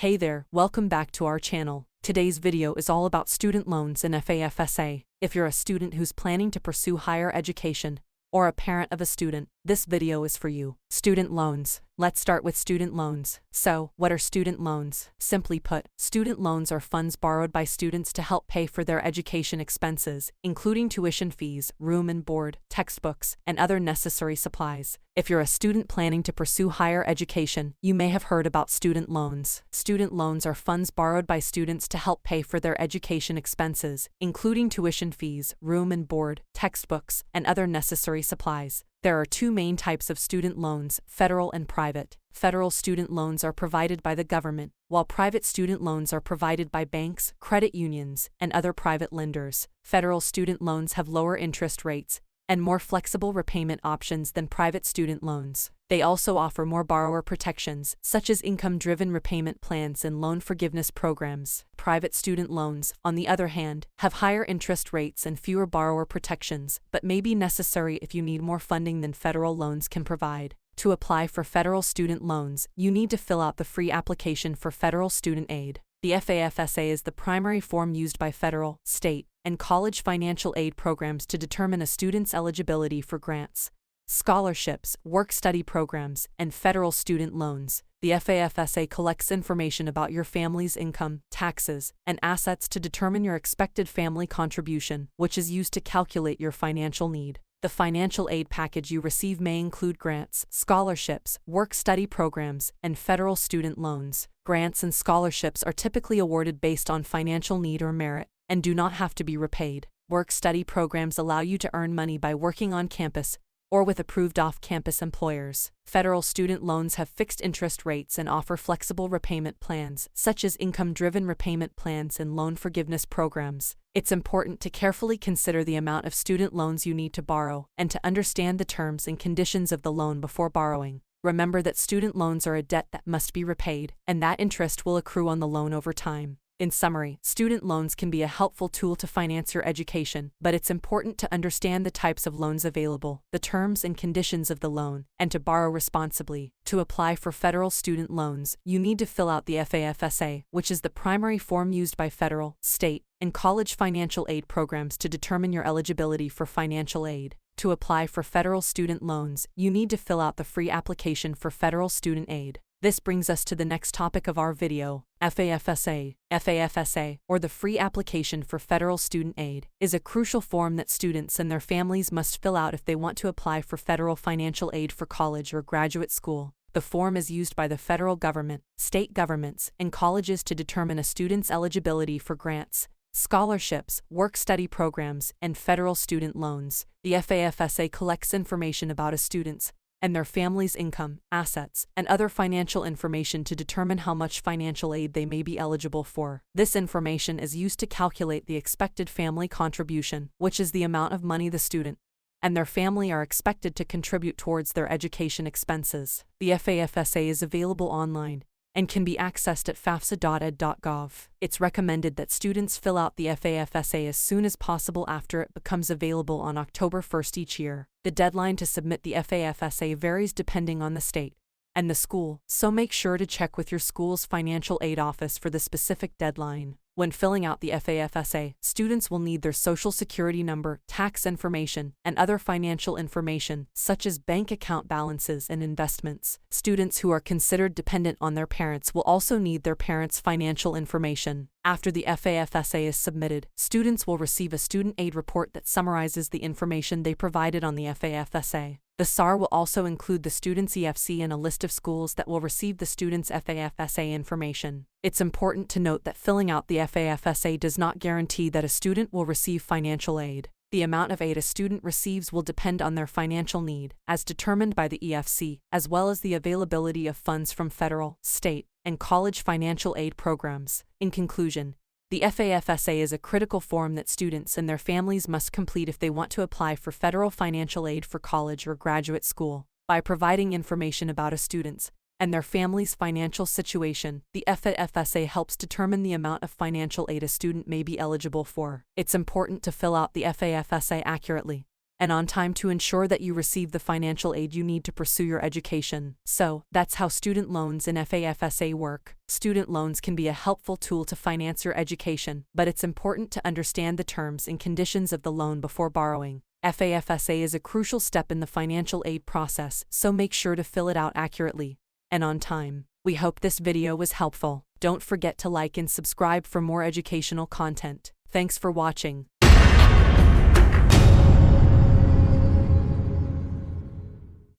Hey there, welcome back to our channel. Today's video is all about student loans and FAFSA. If you're a student who's planning to pursue higher education, or a parent of a student, this video is for you. Student loans. Let's start with student loans. So, what are student loans? Simply put, student loans are funds borrowed by students to help pay for their education expenses, including tuition fees, room and board, textbooks, and other necessary supplies. If you're a student planning to pursue higher education, you may have heard about student loans. Student loans are funds borrowed by students to help pay for their education expenses, including tuition fees, room and board, textbooks, and other necessary supplies. There are two main types of student loans, federal and private. Federal student loans are provided by the government, while private student loans are provided by banks, credit unions, and other private lenders. Federal student loans have lower interest rates and more flexible repayment options than private student loans. They also offer more borrower protections, such as income-driven repayment plans and loan forgiveness programs. Private student loans, on the other hand, have higher interest rates and fewer borrower protections, but may be necessary if you need more funding than federal loans can provide. To apply for federal student loans, you need to fill out the free application for federal student aid. The FAFSA is the primary form used by federal, state, and college financial aid programs to determine a student's eligibility for grants, scholarships, work-study programs, and federal student loans. The FAFSA collects information about your family's income, taxes, and assets to determine your expected family contribution, which is used to calculate your financial need. The financial aid package you receive may include grants, scholarships, work-study programs, and federal student loans. Grants and scholarships are typically awarded based on financial need or merit, and do not have to be repaid. Work-study programs allow you to earn money by working on campus or with approved off-campus employers. Federal student loans have fixed interest rates and offer flexible repayment plans, such as income-driven repayment plans and loan forgiveness programs. It's important to carefully consider the amount of student loans you need to borrow and to understand the terms and conditions of the loan before borrowing. Remember that student loans are a debt that must be repaid, and that interest will accrue on the loan over time. In summary, student loans can be a helpful tool to finance your education, but it's important to understand the types of loans available, the terms and conditions of the loan, and to borrow responsibly. To apply for federal student loans, you need to fill out the FAFSA, which is the primary form used by federal, state, and college financial aid programs to determine your eligibility for financial aid. To apply for federal student loans, you need to fill out the free application for federal student aid. This brings us to the next topic of our video, FAFSA. FAFSA, or the Free Application for Federal Student Aid, is a crucial form that students and their families must fill out if they want to apply for federal financial aid for college or graduate school. The form is used by the federal government, state governments, and colleges to determine a student's eligibility for grants, scholarships, work-study programs, and federal student loans. The FAFSA collects information about a student's and their family's income, assets, and other financial information to determine how much financial aid they may be eligible for. This information is used to calculate the expected family contribution, which is the amount of money the student and their family are expected to contribute towards their education expenses. The FAFSA is available online and can be accessed at fafsa.ed.gov. It's recommended that students fill out the FAFSA as soon as possible after it becomes available on October 1st each year. The deadline to submit the FAFSA varies depending on the state and the school, so make sure to check with your school's financial aid office for the specific deadline. When filling out the FAFSA, students will need their social security number, tax information, and other financial information, such as bank account balances and investments. Students who are considered dependent on their parents will also need their parents' financial information. After the FAFSA is submitted, students will receive a student aid report that summarizes the information they provided on the FAFSA. The SAR will also include the student's EFC and a list of schools that will receive the student's FAFSA information. It's important to note that filling out the FAFSA does not guarantee that a student will receive financial aid. The amount of aid a student receives will depend on their financial need, as determined by the EFC, as well as the availability of funds from federal, state, and college financial aid programs. In conclusion, the FAFSA is a critical form that students and their families must complete if they want to apply for federal financial aid for college or graduate school. By providing information about a student's and their family's financial situation, the FAFSA helps determine the amount of financial aid a student may be eligible for. It's important to fill out the FAFSA accurately and on time to ensure that you receive the financial aid you need to pursue your education. So, that's how student loans in FAFSA work. Student loans can be a helpful tool to finance your education, but it's important to understand the terms and conditions of the loan before borrowing. FAFSA is a crucial step in the financial aid process, so make sure to fill it out accurately and on time. We hope this video was helpful. Don't forget to like and subscribe for more educational content. Thanks for watching.